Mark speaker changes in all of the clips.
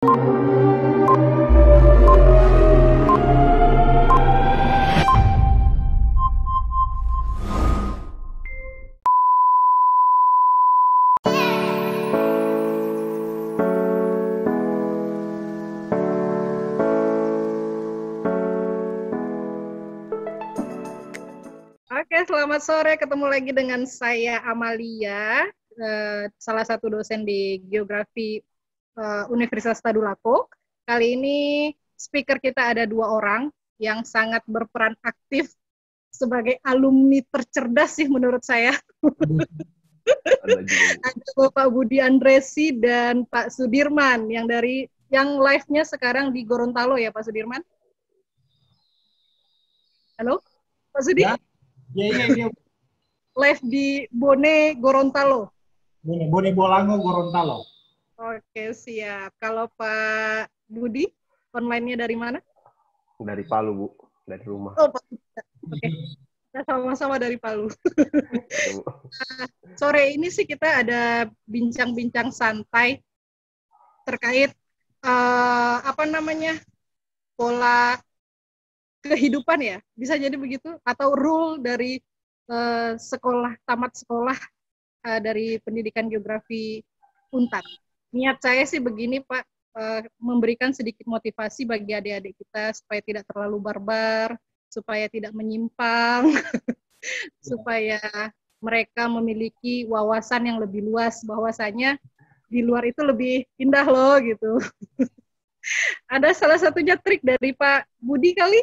Speaker 1: Oke, selamat sore. Ketemu lagi dengan saya Amalia, salah satu dosen di Geografi Universitas Tadulako. Kali ini speaker kita ada 2 orang yang sangat berperan aktif sebagai alumni tercerdas sih menurut saya. Ada Bapak Budi Andresi dan Pak Sudirman yang live-nya sekarang di Gorontalo ya Pak Sudirman. Halo, Pak Sudi?
Speaker 2: Ya. Iya.
Speaker 1: Live di Bone, Gorontalo.
Speaker 2: Bone Bolango, Gorontalo.
Speaker 1: Oke, siap. Kalau Pak Budi, online-nya dari mana?
Speaker 3: Dari Palu, Bu. Dari rumah.
Speaker 1: Oh, Pak. Oke. Kita sama-sama dari Palu. Sore ini sih kita ada bincang-bincang santai terkait pola kehidupan ya, bisa jadi begitu, atau rule dari tamat sekolah dari pendidikan geografi Untar. Niat saya sih begini Pak, memberikan sedikit motivasi bagi adik-adik kita supaya tidak terlalu barbar, supaya tidak menyimpang, supaya mereka memiliki wawasan yang lebih luas, bahwasanya di luar itu lebih indah loh gitu. Ada salah satunya trik dari Pak Budi kali?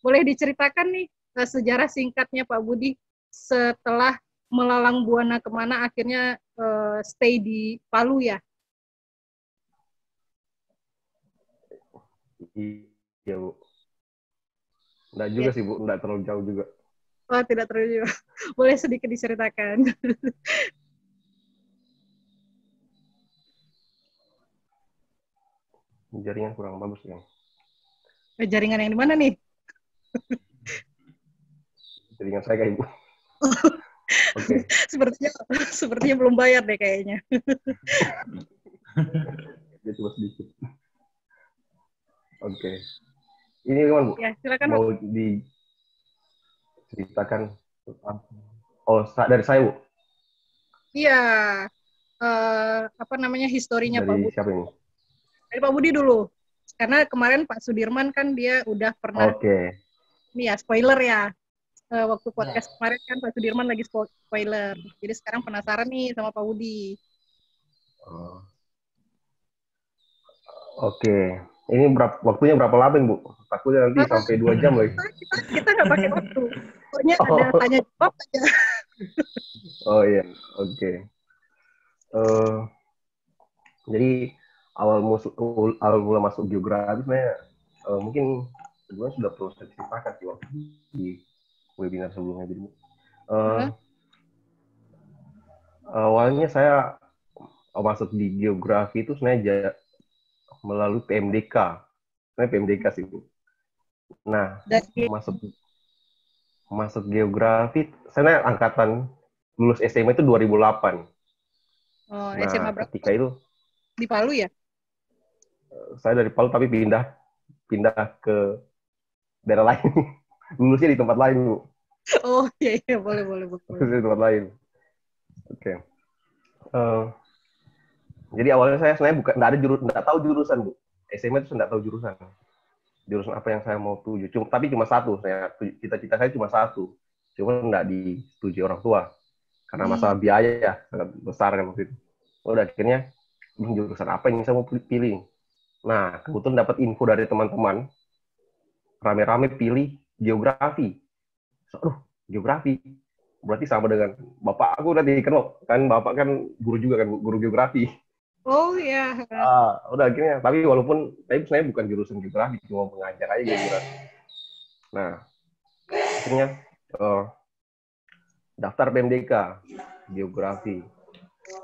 Speaker 1: Boleh diceritakan nih sejarah singkatnya Pak Budi setelah melalang buana kemana akhirnya stay di Palu ya?
Speaker 3: Iya, Bu. Enggak juga sih, Bu. Enggak terlalu jauh juga.
Speaker 1: Oh, tidak terlalu jauh. Boleh sedikit diceritakan.
Speaker 3: Jaringan kurang bagus, ya.
Speaker 1: Jaringan yang di mana nih?
Speaker 3: Jaringan saya kayak Ibu. Oke.
Speaker 1: Sepertinya belum bayar deh kayaknya.
Speaker 3: Dia coba sedikit. Oke. Ini gimana, Bu?
Speaker 1: Ya, silakan.
Speaker 3: Mau diceritakan dari saya, Bu?
Speaker 1: Iya. Historinya
Speaker 3: dari
Speaker 1: Pak Budi.
Speaker 3: Siapa ini?
Speaker 1: Dari Pak Budi dulu. Karena kemarin Pak Sudirman kan dia udah pernah.
Speaker 3: Oke.
Speaker 1: Ini ya, spoiler ya. Waktu podcast kemarin kan Pak Sudirman lagi spoiler. Jadi sekarang penasaran nih sama Pak Budi.
Speaker 3: Oke. Ini waktunya berapa lama, Bu? Takutnya nanti sampai 2 jam lagi.
Speaker 1: Kita nggak pakai waktu. Pokoknya ada tanya jawab aja.
Speaker 3: Oh iya, oke. Jadi awal mula masuk geografi sebenarnya mungkin sebenarnya sudah perlu saya ceritakan sih waktu di webinar sebelumnya. Jadi awalnya saya masuk di geografi itu sebenarnya melalui PMDK. Sebenarnya PMDK sih, Bu. Nah, masuk geografi, saya angkatan lulus SMA itu 2008.
Speaker 1: Oh,
Speaker 3: nah,
Speaker 1: SMA berapa?
Speaker 3: Ketika itu
Speaker 1: di Palu ya?
Speaker 3: Saya dari Palu tapi pindah ke daerah lain. Lulusnya di tempat lain, Bu.
Speaker 1: Oh iya, boleh.
Speaker 3: Lulusnya di tempat lain. Oke. Jadi awalnya saya sebenarnya nggak tahu jurusan, Bu. SMA itu nggak tahu jurusan apa yang saya mau tuju. Tapi cuma satu, cita-cita saya cuma satu. Cuma nggak disetujui orang tua karena masalah biaya ya sangat besar kan waktu itu. Udah akhirnya jurusan apa yang saya mau pilih. Nah, kebetulan dapat info dari teman-teman, rame-rame pilih geografi. Geografi. Berarti sama dengan bapak aku nanti kenal. Kan bapak kan guru juga kan, guru geografi.
Speaker 1: Oh iya.
Speaker 3: Udah akhirnya, tapi sebenarnya bukan jurusan geografi, cuma mengajar aja geografi. Nah, akhirnya daftar PMDK geografi.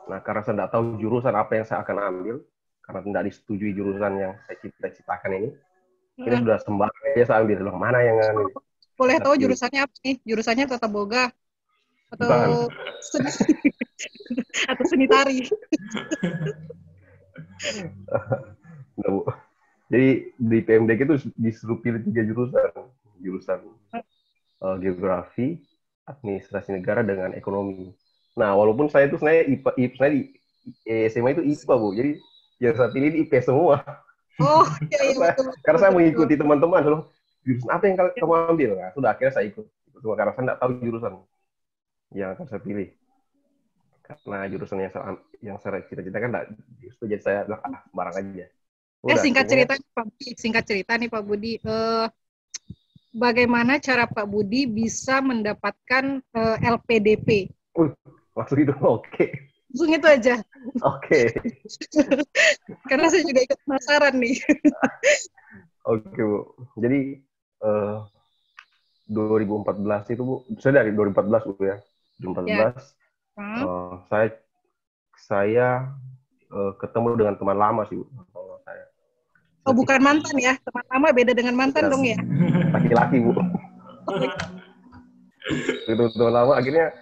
Speaker 3: Nah, karena saya tidak tahu jurusan apa yang saya akan ambil, karena tidak disetujui jurusan yang saya cita-citakan ini, kita sudah sembarang aja saya ambil. Mana yang ambil?
Speaker 1: Boleh tahu jurusannya apa nih? Jurusannya tata boga atau seni tari?
Speaker 3: Nggak, Bu. Jadi di PMDK itu disuruh pilih 3 jurusan. Jurusan geografi, administrasi negara, dengan ekonomi. Nah, walaupun saya itu sebenarnya saya di SMA itu IPA, Bu. Jadi yang saya pilih di IP semua.
Speaker 1: Oh, iya,
Speaker 3: Karena
Speaker 1: iya,
Speaker 3: saya,
Speaker 1: betul,
Speaker 3: karena
Speaker 1: betul,
Speaker 3: saya
Speaker 1: betul.
Speaker 3: mengikuti teman-teman, loh, jurusan apa yang kamu ambil? Nah, sudah akhirnya saya ikut. Cuma karena saya tidak tahu jurusan yang akan saya pilih. Karena jurusan yang saya cita-citakan tidak justru, jadi saya bilang sembarang aja. Udah akhirnya
Speaker 1: Singkat cerita nih Pak Budi, bagaimana cara Pak Budi bisa mendapatkan LPDP?
Speaker 3: maksud itu oke.
Speaker 1: Langsung itu aja.
Speaker 3: Oke.
Speaker 1: Karena saya juga ikut penasaran nih.
Speaker 3: Oke, Bu. Jadi 2014 itu, Bu, saya dari 2014, Bu, ya. 2014 saya ketemu dengan teman lama sih, Bu. Saya.
Speaker 1: Oh, bukan mantan ya? Teman lama beda dengan mantan dong ya?
Speaker 3: Laki-laki, Bu. Itu teman lama, akhirnya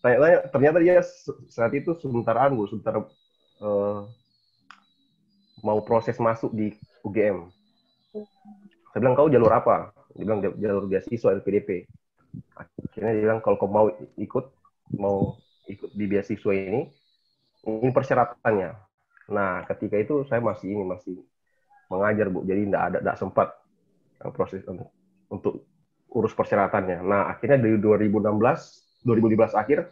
Speaker 3: tanya-tanya, ternyata dia saat itu sebentar mau proses masuk di UGM. Saya bilang, kau jalur apa? Dia bilang jalur beasiswa LPDP. Akhirnya dia bilang, kalau kau mau ikut di beasiswa ini persyaratannya. Nah, ketika itu saya masih mengajar, Bu. Jadi tidak sempat proses untuk urus persyaratannya. Nah, akhirnya dari 2015 akhir,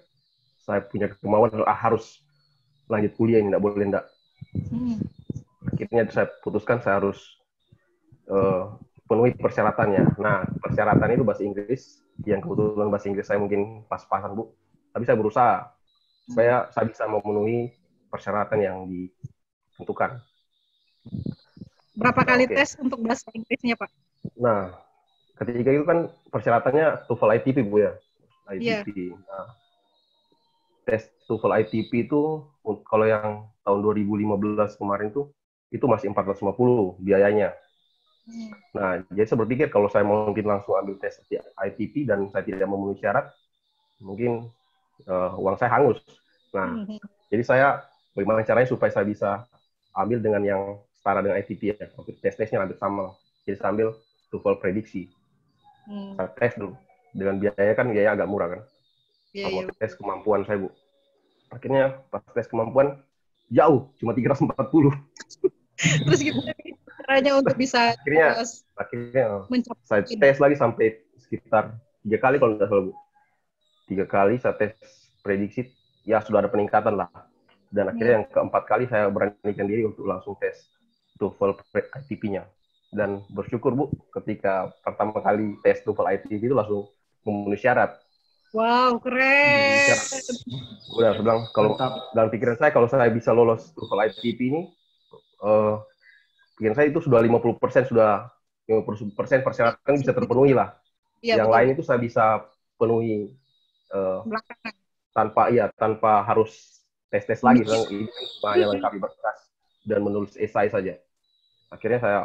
Speaker 3: saya punya kemauan harus lanjut kuliah ini, tidak boleh tidak. Akhirnya saya putuskan saya harus penuhi persyaratannya. Nah, persyaratan itu bahasa Inggris, yang kebetulan bahasa Inggris saya mungkin pas-pasan, Bu. Tapi saya berusaha supaya saya bisa memenuhi persyaratan yang ditentukan.
Speaker 1: Berapa kali tes untuk bahasa Inggrisnya, Pak?
Speaker 3: Nah, ketika itu kan persyaratannya TOEFL ITP, Bu, ya. ITP. Yeah. Nah, tes TOEFL ITP itu kalau yang tahun 2015 kemarin itu masih 450 biayanya. Nah, jadi saya berpikir kalau saya mungkin langsung ambil tes ITP dan saya tidak memenuhi syarat, mungkin uang saya hangus. Nah, jadi saya bagaimana caranya supaya saya bisa ambil dengan yang setara dengan ITP, ya. Tes-tesnya hampir sama. Jadi saya ambil TOEFL prediksi. Saya tes dulu. Dengan biaya agak murah kan. Sama tes kemampuan saya, Bu. Akhirnya pas tes kemampuan jauh, cuma 340.
Speaker 1: Terus gimana caranya untuk bisa
Speaker 3: akhirnya saya tes lagi sampai sekitar 3 kali kalau tidak salah, Bu. 3 kali saya tes prediksi, ya sudah ada peningkatan lah. Dan akhirnya yang keempat kali saya beranikan diri untuk langsung tes TOEFL ITP-nya. Dan bersyukur, Bu, ketika pertama kali tes TOEFL ITP itu langsung memenuhi syarat.
Speaker 1: Wow, keren.
Speaker 3: Udah, saya bilang, kalau dalam pikiran saya, kalau saya bisa lolos TOEFL ITP ini, pikiran saya itu sudah 50% persyaratan bisa terpenuhi lah. Ya, yang betul. Lain itu saya bisa penuhi tanpa harus tes lagi, ini hanya lengkapi berkas dan menulis esai saja. Akhirnya saya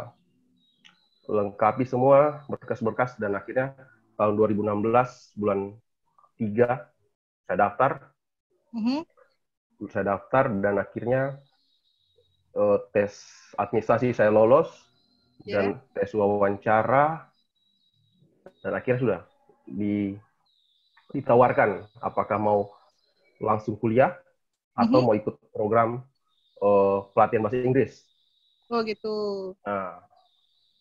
Speaker 3: lengkapi semua berkas-berkas dan akhirnya tahun 2016 bulan 3 saya daftar. Saya daftar dan akhirnya tes administrasi saya lolos dan tes wawancara dan akhirnya sudah ditawarkan apakah mau langsung kuliah atau mau ikut program pelatihan bahasa Inggris.
Speaker 1: Oh gitu.
Speaker 3: Nah,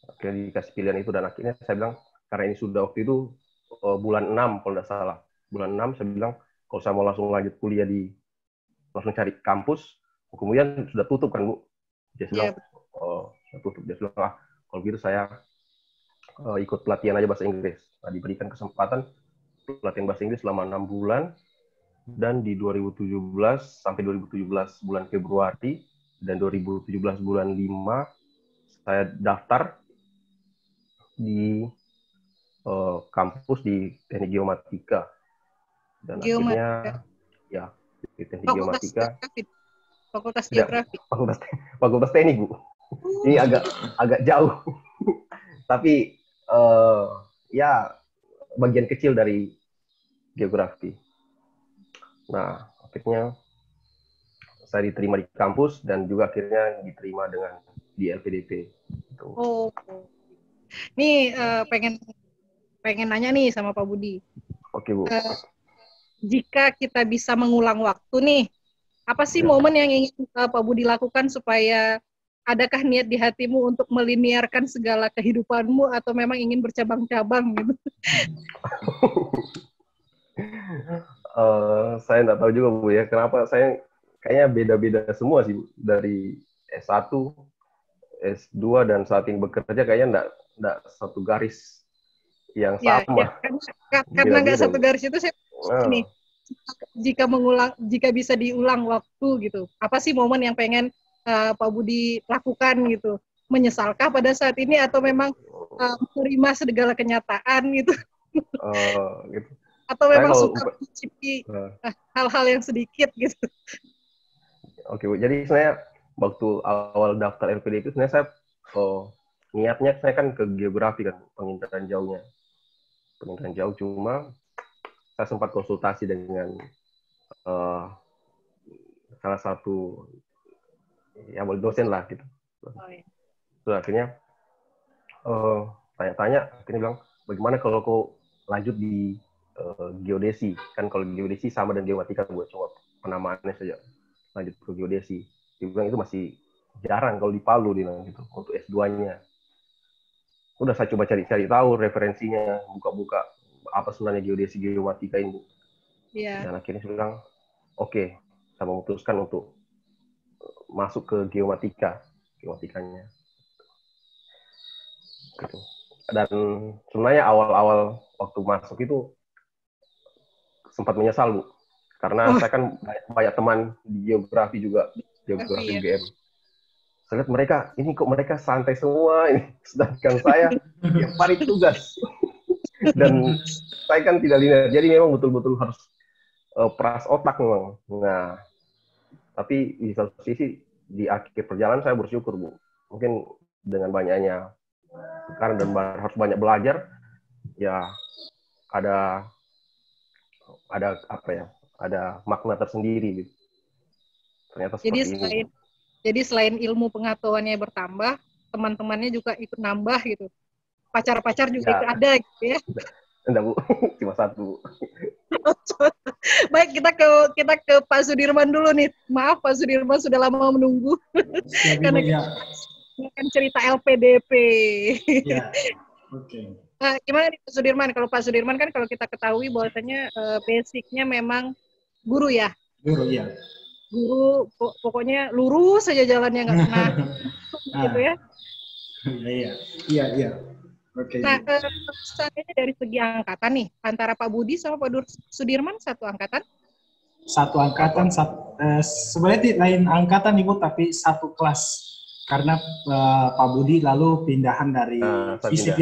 Speaker 3: akhirnya dikasih pilihan itu dan akhirnya saya bilang, karena ini sudah waktu itu bulan 6 kalau tidak salah. Bulan 6 saya bilang, kalau saya mau langsung lanjut kuliah langsung cari kampus, kemudian sudah tutup kan, Bu. Dia bilang, tutup. Dia bilang, kalau gitu saya ikut pelatihan aja bahasa Inggris. Nah, diberikan kesempatan pelatihan bahasa Inggris selama 6 bulan. Dan di 2017 sampai 2017 bulan Februari dan 2017 bulan 5 saya daftar di kampus di Teknik Geomatika dan akhirnya ya di Teknik Geomatika.
Speaker 1: Fakultas Geografi.
Speaker 3: Fakultas Teknik, Bu. Ini agak jauh. Tapi ya bagian kecil dari geografi. Nah, akhirnya saya diterima di kampus dan juga akhirnya diterima di LPDP. Gitu.
Speaker 1: Oh, nih pengen nanya nih sama Pak Budi.
Speaker 3: Oke, Bu.
Speaker 1: Jika kita bisa mengulang waktu nih, apa sih momen yang ingin Pak Budi lakukan supaya adakah niat di hatimu untuk meliniarkan segala kehidupanmu atau memang ingin bercabang-cabang gitu?
Speaker 3: Saya nggak tahu juga, Bu, ya. Kenapa saya kayaknya beda-beda semua sih, Bu. Dari S1, S2, dan saat ini bekerja kayaknya nggak satu garis yang sama.
Speaker 1: Karena nggak satu garis itu saya ini, jika bisa diulang waktu gitu, apa sih momen yang pengen Pak Budi lakukan gitu? Menyesalkah pada saat ini atau memang menerima segala kenyataan gitu?
Speaker 3: Gitu.
Speaker 1: Atau memang suka mencicipi hal-hal yang sedikit gitu?
Speaker 3: Oke, Bu. Jadi saya waktu awal daftar LPDP itu sebenarnya saya niatnya saya kan ke geografi kan, penginteran jauhnya. Penginteran jauh, cuma saya sempat konsultasi dengan salah satu dosen lah gitu. Terus akhirnya tanya-tanya, akhirnya bilang, bagaimana kalau kau lanjut di geodesi? Kan kalau geodesi sama dengan geomatika, buat coba penamaannya saja. Lanjut ke geodesi. Dia bilang itu masih jarang kalau di Palu, dia bilang gitu, untuk S2-nya. Udah saya coba cari-cari tahu referensinya, buka-buka apa sebenarnya geodesi geomatika ini. Dan akhirnya saya bilang, oke, saya memutuskan untuk masuk ke geomatikanya. Gitu. Dan sebenarnya awal-awal waktu masuk itu sempat menyesal, Bu. Karena saya kan banyak teman di geografi juga, geografi UGM. Saya lihat mereka santai semua ini, sedangkan saya tiap hari tugas. Dan saya kan tidak linear, jadi memang betul-betul harus peras otak memang. Nah, tapi di satu sisi di akhir perjalanan saya bersyukur, Bu. Mungkin dengan banyaknya tekanan dan harus banyak belajar, ya ada apa ya? Ada makna tersendiri gitu. Ternyata seperti ini.
Speaker 1: Jadi selain ilmu pengetahuannya bertambah, teman-temannya juga ikut nambah gitu. Pacar-pacar juga ikut ada gitu ya.
Speaker 3: Enggak, Bu. Cuma satu.
Speaker 1: Baik, kita ke Pak Sudirman dulu nih. Maaf Pak Sudirman sudah lama menunggu. Karena kita akan cerita LPDP.
Speaker 2: Ya. Oke.
Speaker 1: Nah, gimana nih Pak Sudirman? Kalau Pak Sudirman kan kalau kita ketahui bahwasanya basicnya memang guru ya.
Speaker 2: Guru, ya.
Speaker 1: Guru, pokoknya lurus saja jalannya, nggak pernah gitu ya.
Speaker 2: Iya. Oke.
Speaker 1: Nah, seandainya dari segi angkatan nih, antara Pak Budi sama Pak Sudirman satu angkatan?
Speaker 2: Satu angkatan, sebenarnya di lain angkatan Ibu, tapi satu kelas. Karena Pak Budi lalu pindahan dari fisip.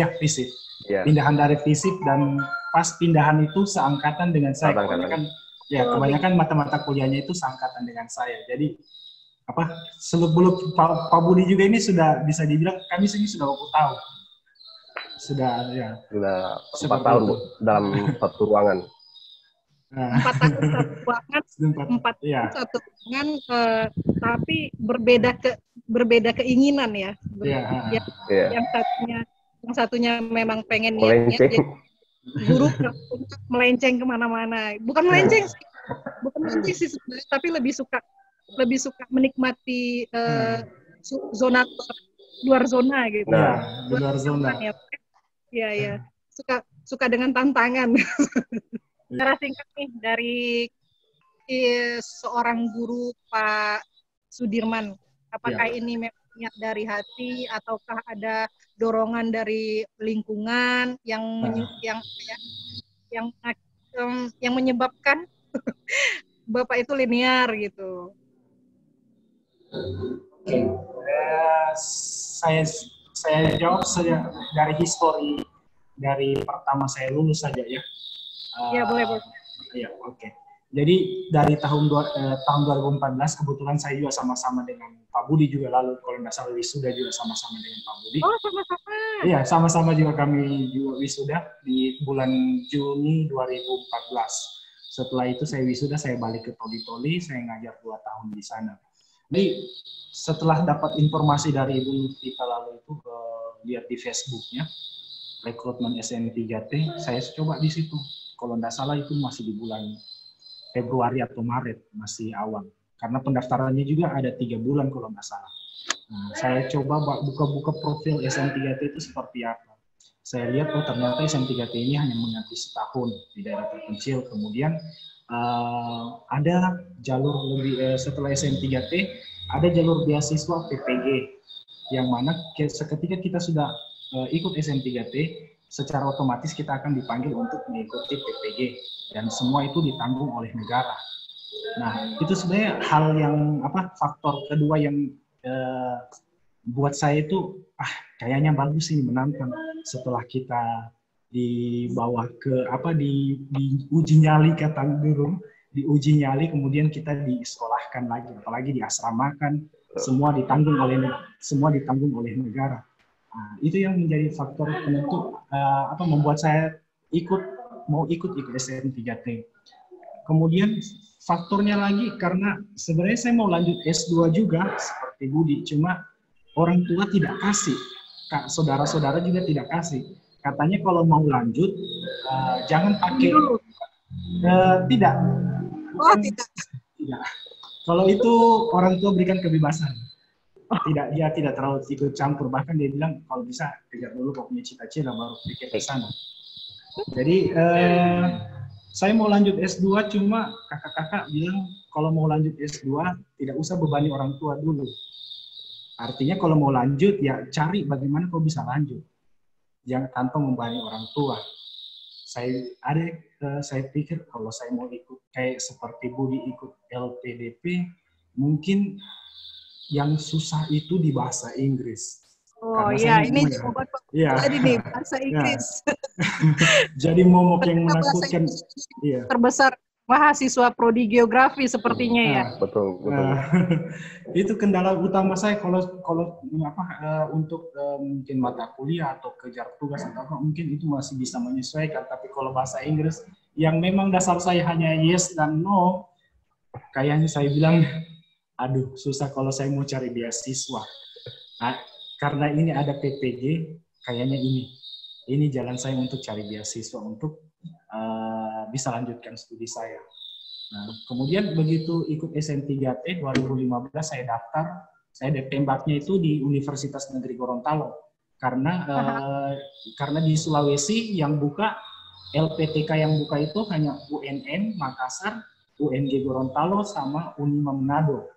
Speaker 2: Yeah. Pindahan dari fisip, dan pas pindahan itu seangkatan dengan saya. Kebanyakan mata-mata kuliahnya itu seangkatan dengan saya. Jadi sebelum Pak Budi juga ini sudah bisa dibilang kami sini sudah 20 tahun. Sudah
Speaker 3: 4 tahun, Bu, dalam satu ruangan.
Speaker 1: 4 tahun satu ruangan, 4 tahun satu ruangan, tapi berbeda keinginan ya. Yang satunya memang pengen niatnya guru melenceng kemana-mana. Bukan melenceng sih sebenarnya, tapi lebih suka menikmati zona luar zona gitu.
Speaker 2: Nah, luar zona.
Speaker 1: Ya. Suka dengan tantangan. Secara singkat nih dari seorang guru Pak Sudirman, apakah ini memang niat dari hati ataukah ada dorongan dari lingkungan yang menyebabkan Bapak itu linear gitu?
Speaker 2: Saya jawab saja dari histori dari pertama saya lulus saja ya.
Speaker 1: Ya boleh.
Speaker 2: Ya, oke. Jadi dari tahun 2014 kebetulan saya juga sama-sama dengan Pak Budi juga, lalu kalau nggak salah wisuda juga sama-sama dengan Pak Budi.
Speaker 1: Oh, sama-sama.
Speaker 2: Iya, sama-sama juga kami juga wisuda di bulan Juni 2014. Setelah itu saya wisuda, saya balik ke Toli-Toli, saya ngajar 2 tahun di sana. Jadi setelah dapat informasi dari Ibu Lutfika lalu itu lihat di Facebooknya, rekrutmen SN3T, saya coba di situ. Kalau tidak salah itu masih di bulan Februari atau Maret, masih awal. Karena pendaftarannya juga ada 3 bulan kalau tidak salah. Nah, saya coba buka-buka profil SN3T itu seperti apa. Saya lihat, oh ternyata SN3T ini hanya mengabdi setahun di daerah terpencil. Kemudian ada jalur lebih setelah SN3T, ada jalur beasiswa PPG, yang mana seketika kita sudah ikut SN3T, secara otomatis kita akan dipanggil untuk mengikuti PPG, dan semua itu ditanggung oleh negara. Nah, itu sebenarnya hal yang faktor kedua yang buat saya itu kayaknya bagus ini menantang. Setelah kita dibawa ke di uji nyali, kata guru, di uji nyali, kemudian kita disekolahkan lagi, apalagi diasramakan, semua ditanggung oleh negara. Nah, itu yang menjadi faktor penentu membuat saya mau ikut SN3T. Kemudian faktornya lagi karena sebenarnya saya mau lanjut S2 juga seperti Budi, cuma orang tua tidak kasih, saudara-saudara juga tidak kasih. Katanya kalau mau lanjut jangan pakai tidak.
Speaker 1: Oh, tidak.
Speaker 2: Kalau itu orang tua berikan kebebasan. Dia tidak terlalu ikut campur, bahkan dia bilang kalau bisa kejar dulu kau punya cita-cita baru pikir ke sana. Jadi saya mau lanjut S2, cuma kakak-kakak bilang kalau mau lanjut S2 tidak usah bebani orang tua dulu. Artinya kalau mau lanjut ya cari bagaimana kau bisa lanjut, jangan tanpa membebani orang tua. Saya pikir kalau saya mau ikut kayak seperti Budi ikut LPDP, mungkin yang susah itu di bahasa Inggris.
Speaker 1: Oh iya, ini jadi nih bahasa Inggris.
Speaker 2: Jadi momok yang menakutkan.
Speaker 1: Terbesar mahasiswa prodi geografi sepertinya ya.
Speaker 3: Betul.
Speaker 2: Itu kendala utama saya kalau untuk mungkin mata kuliah atau kejar tugas atau apa, mungkin itu masih bisa menyesuaikan. Tapi kalau bahasa Inggris yang memang dasar saya hanya yes dan no, kayaknya saya bilang, aduh susah kalau saya mau cari beasiswa. Nah, karena ini ada PPG, kayaknya ini jalan saya untuk cari beasiswa untuk bisa lanjutkan studi saya. Nah, kemudian begitu ikut SN3T 2015 saya daftar, saya tembaknya itu di Universitas Negeri Gorontalo karena di Sulawesi yang buka LPTK yang buka itu hanya UNN Makassar, UNG Gorontalo sama Unima Manado.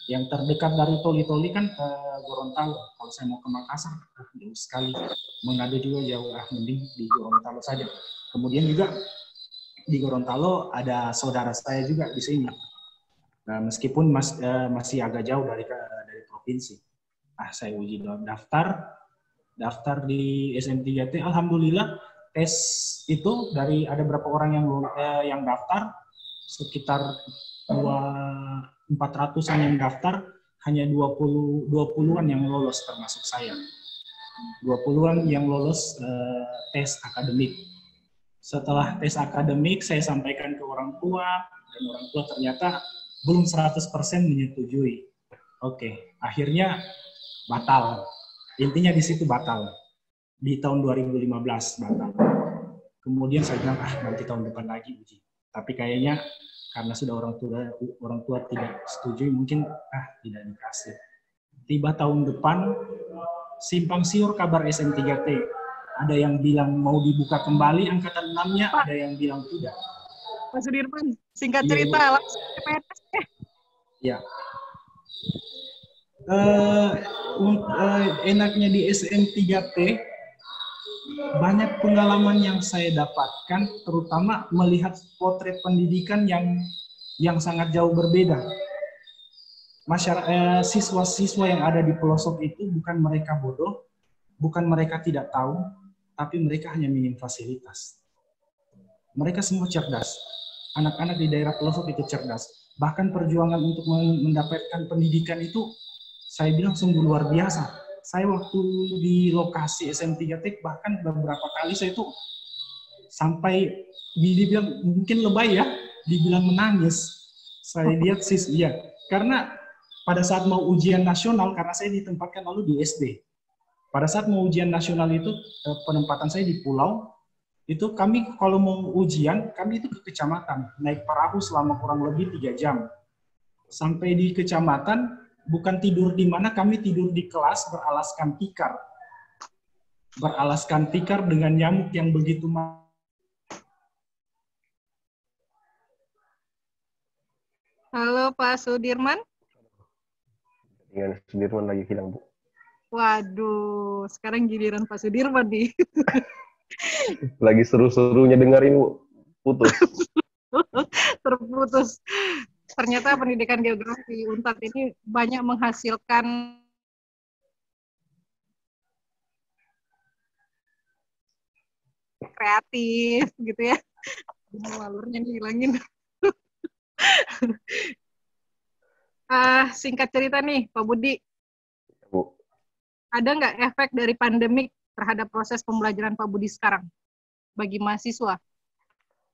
Speaker 2: Yang terdekat dari Toli-Toli kan Gorontalo. Kalau saya mau ke Makassar, jauh sekali. Manado juga jauh, mending di Gorontalo saja. Kemudian juga di Gorontalo ada saudara saya juga di sini. Nah, meskipun masih agak jauh dari provinsi. Saya uji daftar di SN3T. Alhamdulillah tes itu dari ada berapa orang yang daftar, sekitar 400-an yang daftar, hanya 20-an yang lolos termasuk saya. 20-an yang lolos tes akademik. Setelah tes akademik, saya sampaikan ke orang tua, dan orang tua ternyata belum 100% menyetujui. Oke, akhirnya batal. Intinya di situ batal. Di tahun 2015 batal. Kemudian saya bilang, nanti tahun depan lagi uji. Tapi kayaknya karena sudah orang tua tidak setuju, mungkin tidak dikasih. Tiba tahun depan, simpang siur kabar SN3T. Ada yang bilang mau dibuka kembali angkatan 6-nya, ada yang bilang tidak.
Speaker 1: Pak Sudirman, singkat cerita, langsung ke PNS.
Speaker 2: Ya. Enaknya di SN3T, banyak pengalaman yang saya dapatkan, terutama melihat potret pendidikan yang sangat jauh berbeda. Siswa-siswa yang ada di pelosok itu bukan mereka bodoh, bukan mereka tidak tahu, tapi mereka hanya minim fasilitas. Mereka semua cerdas. Anak-anak di daerah pelosok itu cerdas. Bahkan perjuangan untuk mendapatkan pendidikan itu, saya bilang sungguh luar biasa. Saya waktu di lokasi SN3T, bahkan beberapa kali saya itu sampai dibilang mungkin lebay ya, dibilang menangis. Saya lihat sih, iya. Karena pada saat mau ujian nasional, karena saya ditempatkan lalu di SD. Pada saat mau ujian nasional itu, penempatan saya di pulau, itu kami kalau mau ujian, kami itu ke kecamatan, naik perahu selama kurang lebih 3 jam. Sampai di kecamatan, bukan tidur di mana, kami tidur di kelas beralaskan tikar. Beralaskan tikar dengan nyamuk yang begitu
Speaker 1: Halo Pak Sudirman.
Speaker 3: Dengan Sudirman lagi hilang, Bu.
Speaker 1: Waduh, sekarang giliran Pak Sudirman nih.
Speaker 3: Lagi seru-serunya dengerin, Bu. Putus.
Speaker 1: Terputus. Ternyata pendidikan geografi UNTAD ini banyak menghasilkan kreatif gitu ya. Alurnya dihilangin. Singkat cerita nih, Pak Budi.
Speaker 3: Bu.
Speaker 1: Ada nggak efek dari pandemik terhadap proses pembelajaran Pak Budi sekarang bagi mahasiswa?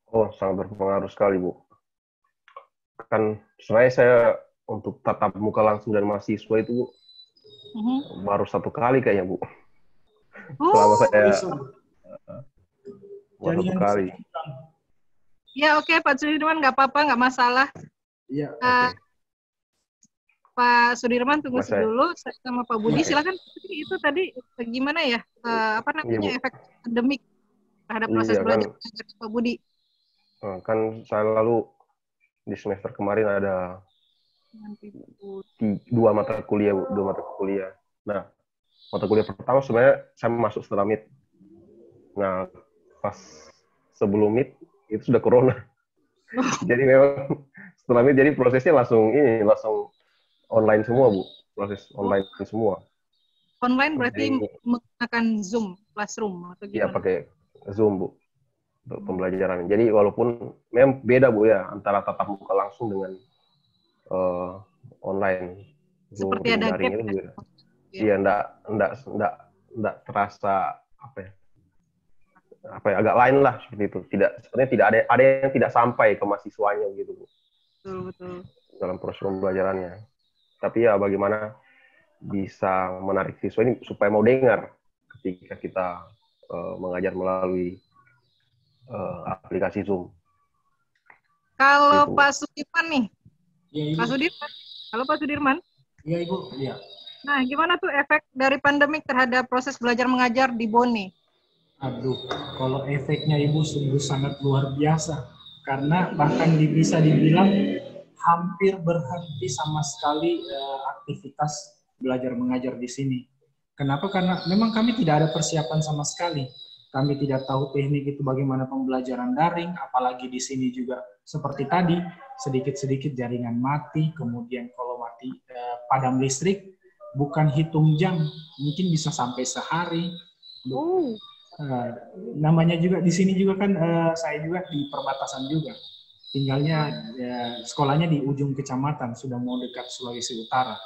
Speaker 3: Oh, sangat berpengaruh sekali, Bu. Kan sebenarnya saya untuk tatap muka langsung dari mahasiswa itu, Bu, baru 1 kali kayaknya, Bu. Selama saya baru 1 kali.
Speaker 1: Ya oke, Pak Sudirman, nggak apa-apa, nggak masalah.
Speaker 2: Iya.
Speaker 1: Pak Sudirman tunggu dulu, saya sama Pak Budi. Silakan. Itu tadi gimana ya? Apa namanya efek pandemik terhadap proses belajar Pak Budi?
Speaker 3: Kan saya lalu di semester kemarin ada 2 mata kuliah, Bu. 2 mata kuliah. Nah, mata kuliah pertama sebenarnya saya masuk setelah MIT. Nah, pas sebelum MIT itu sudah corona. Jadi memang setelah MIT jadi prosesnya langsung online semua, Bu. Proses online semua.
Speaker 1: Online berarti menggunakan Zoom, Classroom atau gimana?
Speaker 3: Iya, pakai Zoom, Bu. Untuk pembelajaran. Jadi walaupun memang beda, Bu, ya, antara tatap muka langsung dengan online.
Speaker 1: Seperti ada gap ya?
Speaker 3: Iya, enggak terasa agak lain lah seperti itu. Sebenarnya tidak ada yang tidak sampai ke mahasiswanya gitu, Bu.
Speaker 1: Betul.
Speaker 3: Dalam proses pembelajarannya. Tapi ya bagaimana bisa menarik siswa ini supaya mau dengar ketika kita mengajar melalui aplikasi Zoom.
Speaker 1: Kalau Pak Sudirman nih,
Speaker 2: ya,
Speaker 1: Pak Sudirman, halo Pak Sudirman.
Speaker 2: Iya Ibu, iya.
Speaker 1: Nah, gimana tuh efek dari pandemik terhadap proses belajar mengajar di Boni?
Speaker 2: Aduh, kalau efeknya Ibu sungguh sangat luar biasa, karena bahkan bisa dibilang hampir berhenti sama sekali aktivitas belajar mengajar di sini. Kenapa? Karena memang kami tidak ada persiapan sama sekali. Kami tidak tahu teknik itu bagaimana pembelajaran daring, apalagi di sini juga seperti tadi, sedikit-sedikit jaringan mati, kemudian kalau mati padam listrik, bukan hitung jam, mungkin bisa sampai sehari. Namanya juga di sini juga kan saya juga di perbatasan juga. Tinggalnya sekolahnya di ujung kecamatan, sudah mau dekat Sulawesi Utara.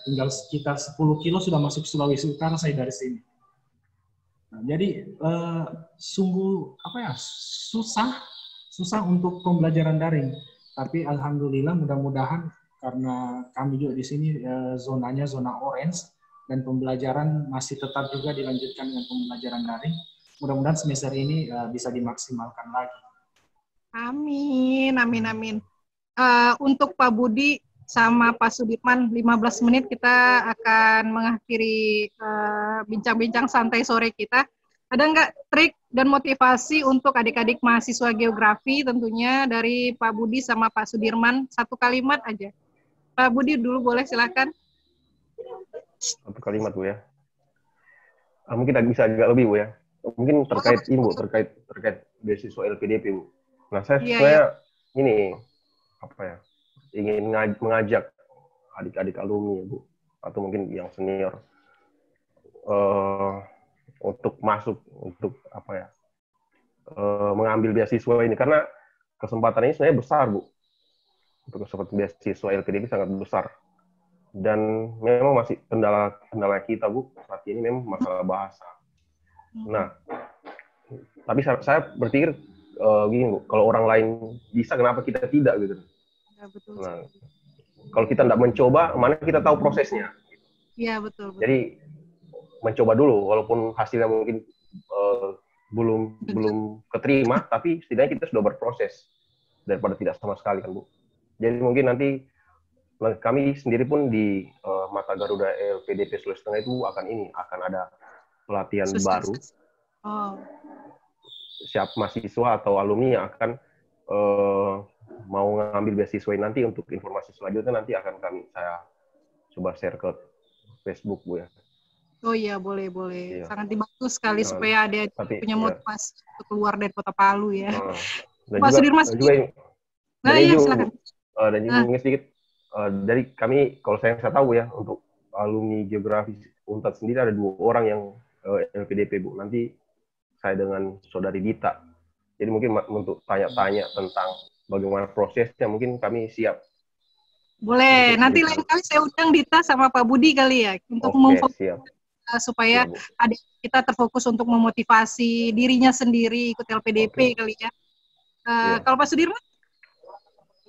Speaker 2: Tinggal sekitar 10 kilo sudah masuk Sulawesi Utara saya dari sini. Nah, jadi sungguh susah untuk pembelajaran daring. Tapi alhamdulillah mudah-mudahan karena kami juga di sini zonanya zona orange dan pembelajaran masih tetap juga dilanjutkan dengan pembelajaran daring. Mudah-mudahan semester ini bisa dimaksimalkan lagi.
Speaker 1: Amin. Untuk Pak Budi sama Pak Sudirman, 15 menit kita akan mengakhiri bincang-bincang santai sore kita. Ada nggak trik dan motivasi untuk adik-adik mahasiswa geografi tentunya dari Pak Budi sama Pak Sudirman? 1 kalimat aja. Pak Budi dulu boleh, silakan.
Speaker 3: 1 kalimat, Bu, ya. Mungkin bisa agak lebih, Bu, ya. Mungkin terkait beasiswa LPDP, Bu. Nah, saya sebenarnya ini ingin mengajak adik-adik alumni, Bu, atau mungkin yang senior untuk masuk mengambil beasiswa ini, karena kesempatan ini sebenarnya besar, Bu. Untuk kesempatan beasiswa LPDP sangat besar. Dan memang masih kendala kita, Bu, saat ini memang masalah bahasa. Nah, tapi saya berpikir gini Bu, kalau orang lain bisa kenapa kita tidak gitu.
Speaker 1: Ya, betul.
Speaker 3: Nah, kalau kita tidak mencoba, mana kita tahu prosesnya.
Speaker 1: Iya, betul.
Speaker 3: Jadi mencoba dulu, walaupun hasilnya mungkin belum keterima, tapi setidaknya kita sudah berproses daripada tidak sama sekali kan Bu. Jadi mungkin nanti kami sendiri pun di Mata Garuda LPDP Sulawesi Tengah itu akan ada pelatihan baru. Siap mahasiswa atau alumni yang akan mau ngambil beasiswa nanti. Untuk informasi selanjutnya nanti akan saya coba share ke Facebook Bu ya.
Speaker 1: Oh iya, boleh. Iya. Sangat dibantu sekali supaya ada punya motivasi untuk keluar dari Kota Palu ya.
Speaker 3: Pak Sudirman juga silakan. Dan juga mungkin sedikit dari kami, kalau saya tahu ya, untuk alumni geografi Unpad sendiri ada 2 orang yang LPDP Bu. Nanti saya dengan Saudari Dita. Jadi mungkin untuk tanya-tanya tentang bagaimana prosesnya, mungkin kami siap.
Speaker 1: Boleh, nanti lain kali saya undang Dita sama Pak Budi kali ya, untuk supaya ada kita terfokus untuk memotivasi dirinya sendiri ikut LPDP kali ya. Kalau Pak Sudirman?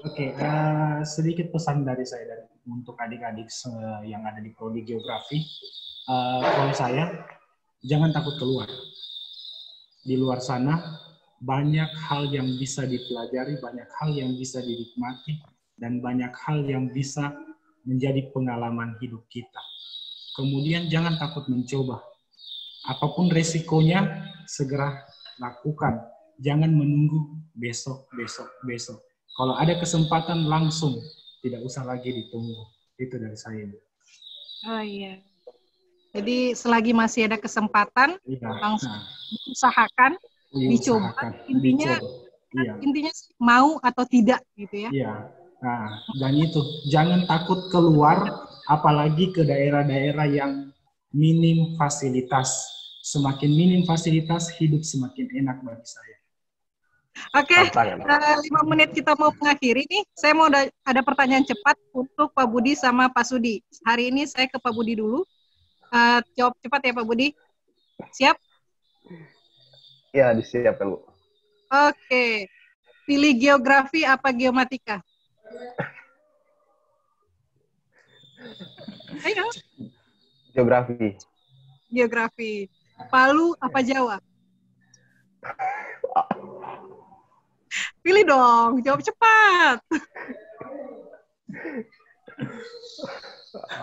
Speaker 2: Oke, sedikit pesan dari saya untuk adik-adik yang ada di prodi geografi. Kalau saya, jangan takut keluar. Di luar sana banyak hal yang bisa dipelajari, banyak hal yang bisa dinikmati, dan banyak hal yang bisa menjadi pengalaman hidup kita. Kemudian jangan takut mencoba. Apapun resikonya, segera lakukan. Jangan menunggu besok. Kalau ada kesempatan langsung, tidak usah lagi ditunggu. Itu dari saya.
Speaker 1: Oh iya. Jadi selagi masih ada kesempatan, langsung usahakan, dicoba. Intinya mau atau tidak gitu ya.
Speaker 2: Iya. Nah, dan itu jangan takut keluar, apalagi ke daerah-daerah yang minim fasilitas. Semakin minim fasilitas, hidup semakin enak bagi saya.
Speaker 1: Oke, 5 menit kita mau mengakhiri nih. Saya mau ada pertanyaan cepat untuk Pak Budi sama Pak Sudi. Hari ini saya ke Pak Budi dulu. Jawab cepat ya Pak Budi. Siap?
Speaker 3: Ya, disiapkan Bu.
Speaker 1: Oke. Pilih geografi apa geomatika? Ayo. Geografi. Palu apa Jawa? Pilih dong, jawab cepat.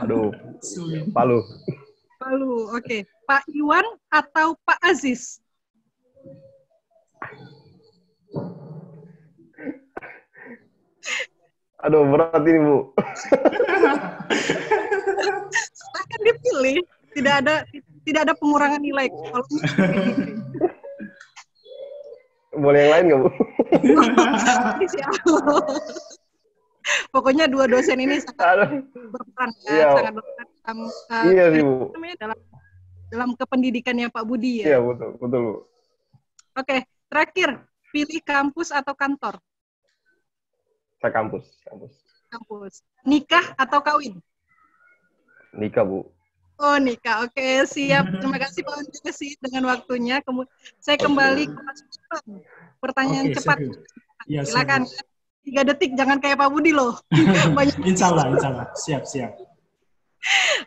Speaker 3: Aduh, Palu.
Speaker 1: Oke. Pak Iwan atau Pak Aziz?
Speaker 3: Aduh, berat ini Bu.
Speaker 1: Silahkan dipilih. Tidak ada pengurangan nilai.
Speaker 3: Boleh yang lain nggak Bu?
Speaker 1: Pokoknya 2 dosen ini sangat berperan sangat berperan dalam kependidikannya Pak Budi ya.
Speaker 3: Iya, betul Bu.
Speaker 1: Oke, terakhir, pilih kampus atau kantor?
Speaker 3: Saya kampus.
Speaker 1: Nikah atau kawin?
Speaker 3: Nikah Bu.
Speaker 1: Oh, nikah. Oke, siap. Terima kasih Pak Undesi dengan waktunya. Saya kembali ke Mas Sudirman. Pertanyaan cepat. Ya, silakan. 3 detik, jangan kayak Pak Budi loh.
Speaker 2: Insya Allah. Siap.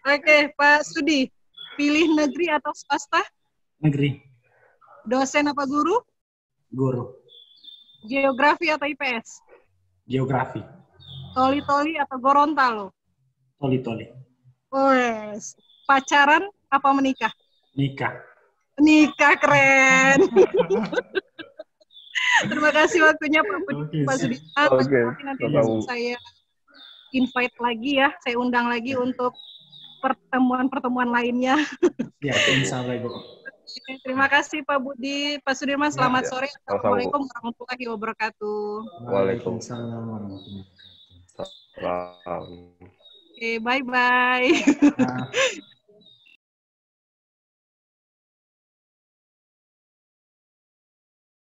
Speaker 1: Oke, Pak Sudi. Pilih negeri atau swasta?
Speaker 2: Negeri.
Speaker 1: Dosen apa guru?
Speaker 2: Guru.
Speaker 1: Geografi atau IPS?
Speaker 2: Geografi.
Speaker 1: Toli-toli atau Gorontalo?
Speaker 2: Toli-toli.
Speaker 1: Wes. Pacaran apa menikah?
Speaker 2: Nikah,
Speaker 1: keren. Terima kasih waktunya Pak Sudirman. Nanti saya invite lagi ya, saya undang lagi untuk pertemuan lainnya.
Speaker 2: Ya, insya Allah, Ibu.
Speaker 1: Terima kasih Pak Budi, Pak Sudirman, selamat sore. Assalamualaikum warahmatullahi wabarakatuh.
Speaker 2: Waalaikumsalam warahmatullahi wabarakatuh.
Speaker 1: Oke, bye-bye.